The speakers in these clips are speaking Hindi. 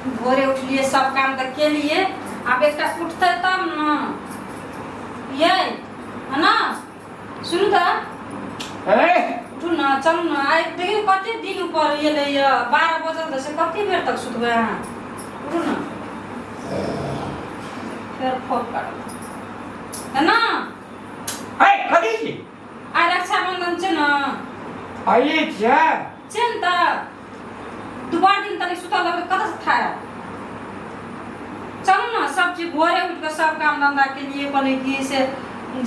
भोरे उठलिए सब काम तक के लिए अब एक उठते तब न ये है ना सुनू तो उठू न चलू न आइ देखियो कते दिन ऊपर ये ले 12 बजे से कते बेर तक सुतबे अहाँ उठू न फिर फोन कर है ना कथी छी आइ रक्षाबंधन छै न आइए छै न त दुबार दिन तक सुतल लगबे कतऽ से खाए चलू न सब चीज भोरे उठ के सब काम धंधा के लिए बने की से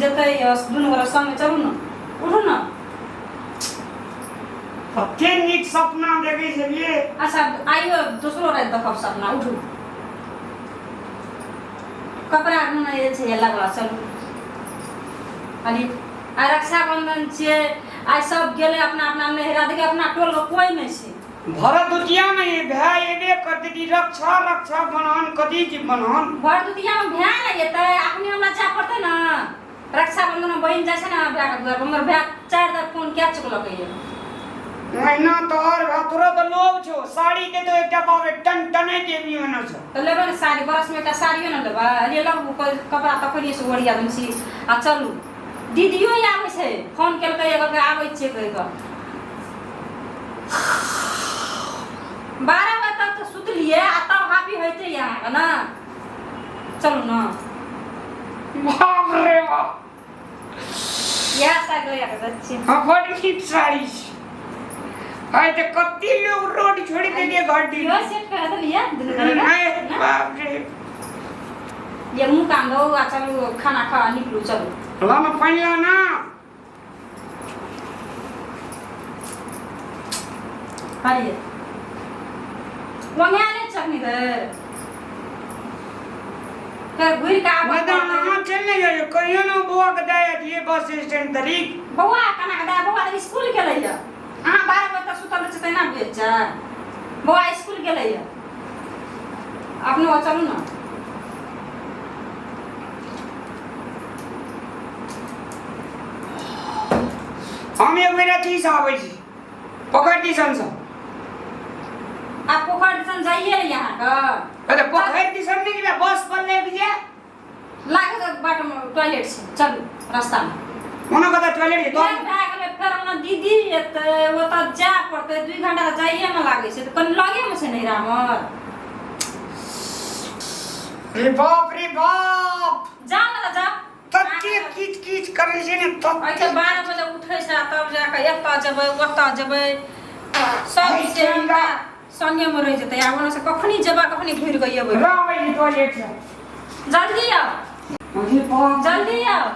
जते दुनू गोरा संग चलू न उठू न कते नीक सपना देखै छलिए अच्छा आइयो दोसरो रात देखब सपना उठू कपड़ा ढूंढना ये छै लगला चलू खाली आइ रक्षाबंधन छियै आइ सब गेले अपना अपना नहिरा देखे अपना टोल के कोई नहीं छै भरदुतिया में भाई एबे करते कि रक्षा रक्षा बनहन कथी की बनहन भरदुतिया में भाई नहीं एते अपने हमरा जा पड़ते ना रक्षाबंधन में बहन जाय छै ना भाई के घर हमर भाई 4 बार फोन क्या चुकलक ये महीना तोहर तोरा तो लोग छो साड़ी दे तो एकटा पावे टन टने के भी होना छ तो लेबे ना साड़ी बरस में एकटा साड़ियो ना लेबा ले लब कपड़ा तकरिए से ओढ़िया दनसी आ चलू दीदियो आबै छै फोन केलकै एगो के आबै छै कहि क 12 बजे तक तो सुत लिए आ तब हापी होइते यहाँ ना चलू ना बाप रे बाप यह साइड ले आके दच्छी हां बड़ी ठीक साड़ी आइ त कति लोग रोड छोड़ी के लिए घर दी यो सेट कर दे लिया नहीं बाप रे ये मुंह काम दो आ चलो खाना खा निकलू चलो ला न पानी ला ना खाइए वहां ले चटनी दे फिर घुर का मैं तो ना चलने गयो कहियो ना बुआ के दाया दिए बस स्टैंड तरीक बउआ कना के दा बउआ स्कूल गेलै या हां 12 बजे तक सुतल छै ना भेज जा बउआ स्कूल गेलै या अपने चलू ना हम एक बेरा की आबै छी पोखर दिसन से आप पोखर दिसन जाइए यहाँ का अरे पोखर दिसन नहीं कि बस पर ले दिए लागे तो बाट में टॉयलेट से चलू रास्ता में मनो कदा टॉयलेट तो फिर हम दीदी एते वो तो जा पड़ते 2 घंटा जाइए में लागे छै तो कन लगे में छै नहीं रामर रे बाप जा ना जा तत्ते कीच कीच करे छै ने तब आके 12 बजे उठै छै तब जाके एता जेबै ओता जेबै सब से हमरा संगे में रह जेतै आ ओना से कखनी जेबा कखनी घुर गइए रावै टॉयलेट से जल्दी आओ मुझे जल्दी आओ